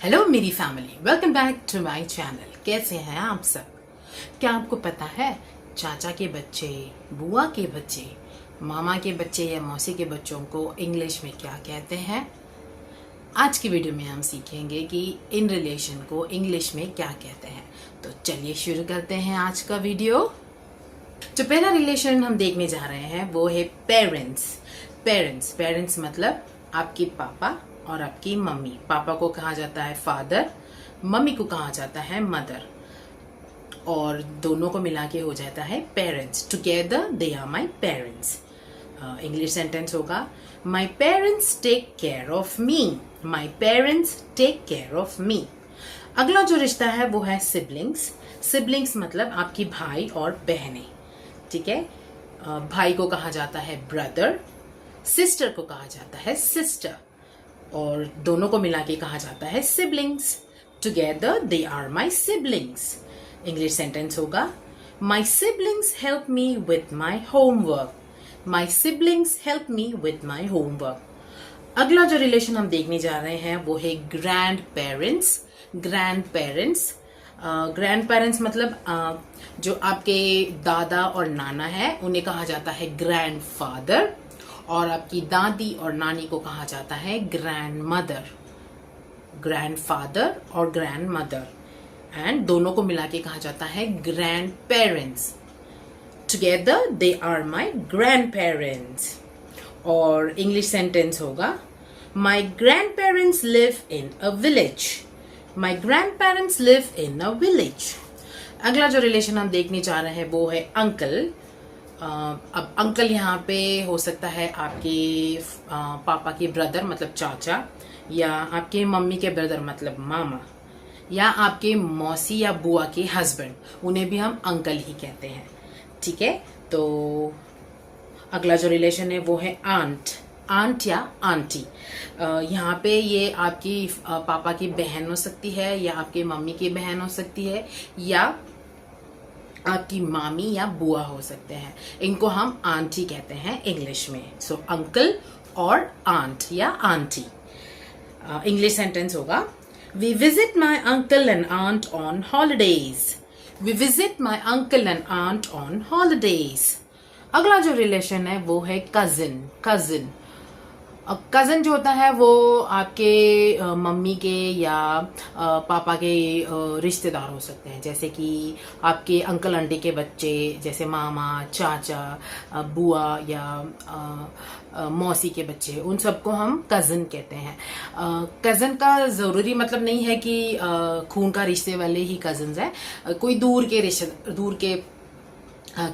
Hello मेरी family, welcome back to my channel. कैसे हैं आप सब? क्या आपको पता है चाचा के बच्चे, बुआ के बच्चे, मामा के बच्चे या मौसी के बच्चों को इंग्लिश में क्या कहते हैं? आज की वीडियो में हम सीखेंगे कि इन रिलेशन को इंग्लिश में क्या कहते हैं। तो चलिए शुरू करते हैं आज का वीडियो। जो पहला रिलेशन हम देखने जा रहे हैं वो है पेरेंट्स। पेरेंट्स मतलब आपके पापा और आपकी मम्मी। पापा को कहा जाता है फादर, मम्मी को कहा जाता है मदर, और दोनों को मिला के हो जाता है parents. Together they are my parents. English sentence होगा my parents take care of me. My parents take care of me. अगला जो रिश्ता है वो है सिबलिंग्स। सिबलिंग्स मतलब आपकी भाई और बहनें, ठीक है। भाई को कहा जाता है ब्रदर, सिस्टर को कहा जाता है सिस्टर, और दोनों को मिला के कहा जाता है siblings. Together they are my siblings. English sentence होगा my siblings help me with my homework. My siblings help me with my homework. अगला जो रिलेशन हम देखने जा रहे हैं वो है ग्रैंड पेरेंट्स। ग्रैंड पेरेंट्स मतलब जो आपके दादा और नाना है उन्हें कहा जाता है ग्रैंड फादर, और आपकी दादी और नानी को कहा जाता है ग्रैंड मदर। ग्रैंड फादर और ग्रैंड मदर, एंड दोनों को मिला के कहा जाता है grandparents. Together they are my grandparents. और इंग्लिश सेंटेंस होगा my grandparents live in a village. My grandparents live in a village. अगला जो रिलेशन हम देखने जा रहे हैं वो है अंकल। अब अंकल यहाँ पे हो सकता है आपके पापा के ब्रदर मतलब चाचा, या आपके मम्मी के ब्रदर मतलब मामा, या आपके मौसी या बुआ के हस्बैंड, उन्हें भी हम अंकल ही कहते हैं, ठीक है। तो अगला जो रिलेशन है वो है आंट या आंटी। यहाँ पे ये आपकी पापा की बहन हो सकती है, या आपके मम्मी की बहन हो सकती है, या आपकी मामी या बुआ हो सकते हैं। इनको हम आंटी कहते हैं इंग्लिश में। सो अंकल और आंट या आंटी। इंग्लिश सेंटेंस होगा we visit my uncle and aunt on holidays. We visit my uncle and aunt on holidays. अगला जो रिलेशन है वो है कजिन। कजन जो होता है वो आपके मम्मी के या पापा के रिश्तेदार हो सकते हैं, जैसे कि आपके अंकल आंटी के बच्चे, जैसे मामा, चाचा, बुआ या मौसी के बच्चे, उन सबको हम कजन कहते हैं। कजन का जरूरी मतलब नहीं है कि खून का रिश्ते वाले ही कजन्स हैं। कोई दूर के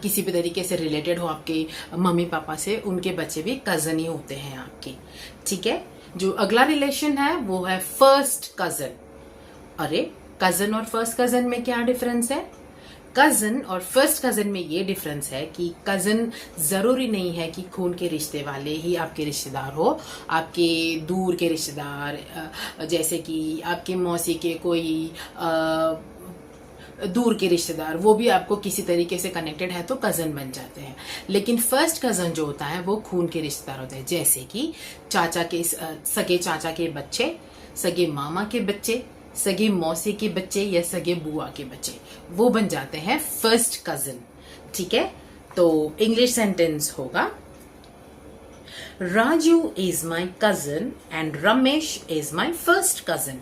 किसी भी तरीके से रिलेटेड हो आपके मम्मी पापा से, उनके बच्चे भी कजन ही होते हैं आपके, ठीक है। जो अगला रिलेशन है वो है फर्स्ट कजन। अरे, कजन और फर्स्ट कजन में क्या डिफरेंस है? कजन और फर्स्ट कजन में ये डिफरेंस है कि कजन जरूरी नहीं है कि खून के रिश्ते वाले ही आपके रिश्तेदार हो। आपके दूर के रिश्तेदार, जैसे कि आपके मौसी के कोई दूर के रिश्तेदार, वो भी आपको किसी तरीके से कनेक्टेड है तो कजन बन जाते हैं। लेकिन फर्स्ट कजन जो होता है वो खून के रिश्तेदार होते हैं, जैसे कि सगे चाचा के बच्चे, सगे मामा के बच्चे, सगे मौसी के बच्चे या सगे बुआ के बच्चे, वो बन जाते हैं फर्स्ट कजन, ठीक है। तो इंग्लिश सेंटेंस होगा Raju is my cousin and Ramesh is my first cousin.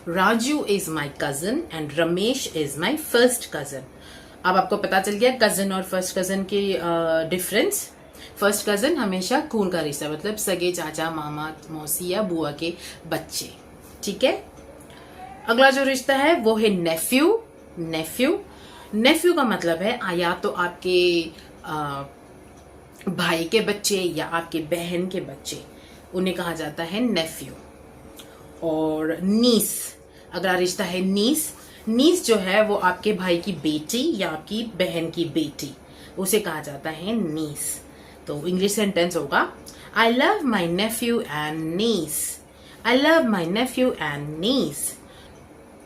Raju is my cousin and Ramesh is my first cousin. अब आपको पता चल गया कजन और फर्स्ट कजन की डिफरेंस। फर्स्ट कजन हमेशा खून का रिश्ता, मतलब सगे चाचा, मामा, मौसी या बुआ के बच्चे, ठीक है। अगला जो रिश्ता है वो है नेफ्यू का मतलब है या तो आपके भाई के बच्चे या आपके बहन के बच्चे, उन्हें कहा जाता है नेफ्यू। और नीस, अगला रिश्ता है नीस जो है वो आपके भाई की बेटी या आपकी बहन की बेटी, उसे कहा जाता है नीस। तो इंग्लिश सेंटेंस होगा I love my nephew and niece. I love my nephew and niece.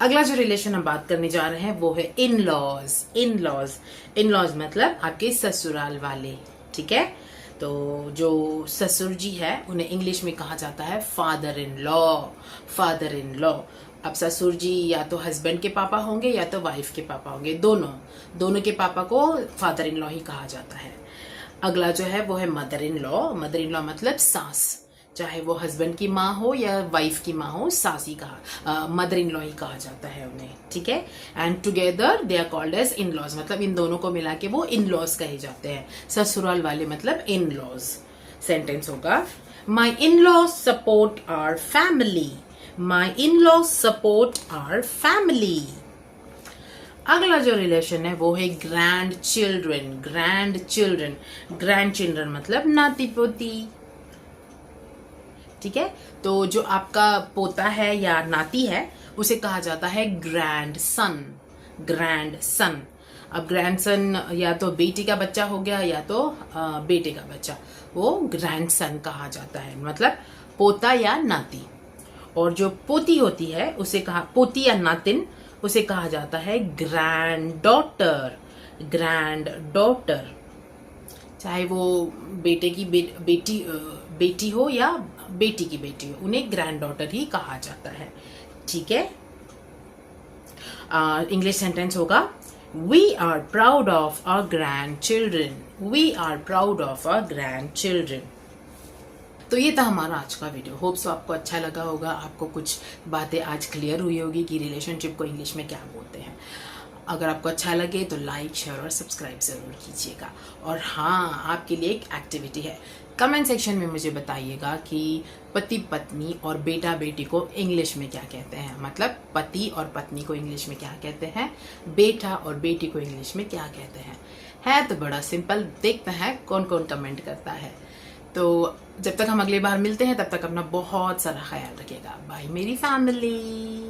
अगला जो रिलेशन हम बात करने जा रहे हैं वो है इन लॉज मतलब आपके ससुराल वाले, ठीक है। तो जो ससुर जी है उन्हें इंग्लिश में कहा जाता है फादर इन लॉ। अब ससुर जी या तो हस्बैंड के पापा होंगे या तो वाइफ के पापा होंगे, दोनों के पापा को फादर इन लॉ ही कहा जाता है। अगला जो है वो है mother in law. Mother in law मतलब सास, चाहे वो हस्बैंड की माँ हो या वाइफ की माँ हो, सास ही कहा, मदर इन लॉ ही कहा जाता है उन्हें, ठीक है। And together they are called as in-laws, मतलब इन दोनों को मिला के वो इन लॉज कहे जाते हैं। ससुराल वाले मतलब इन लॉज। सेंटेंस होगा my in laws support our family, my in laws support our family. अगला जो रिलेशन है वो है grandchildren. Grandchildren, grandchildren मतलब नाती पोती, ठीक है। तो जो आपका पोता है या नाती है उसे कहा जाता है ग्रैंड सन, ग्रैंड सन। अब ग्रैंड सन या तो बेटी का बच्चा हो गया या तो बेटे का बच्चा, वो ग्रैंड सन कहा जाता है, मतलब पोता या नाती। और जो पोती होती है उसे कहा, पोती या नातिन, उसे कहा जाता है ग्रैंड डॉटर, ग्रैंड डॉटर। चाहे वो बेटे की बेटी हो या बेटी की बेटी हो, उन्हें ग्रैंड डॉटर ही कहा जाता है, ठीक है। इंग्लिश सेंटेंस होगा we are proud of our grandchildren, we are proud of our grandchildren. तो ये था हमारा आज का वीडियो। होप सो आपको अच्छा लगा होगा, आपको कुछ बातें आज क्लियर हुई होगी कि रिलेशनशिप को इंग्लिश में क्या बोलते हैं। अगर आपको अच्छा लगे तो लाइक, शेयर और सब्सक्राइब जरूर कीजिएगा। और हाँ, आपके लिए एक एक्टिविटी है, कमेंट सेक्शन में मुझे बताइएगा कि पति पत्नी और बेटा बेटी को इंग्लिश में क्या कहते हैं, मतलब पति और पत्नी को इंग्लिश में क्या कहते हैं, बेटा और बेटी को इंग्लिश में क्या कहते हैं। है तो बड़ा सिंपल, देखते हैं कौन कौन कमेंट करता है। तो जब तक हम अगली बार मिलते हैं तब तक अपना बहुत सारा ख्याल रखिएगा। बाय मेरी फैमिली।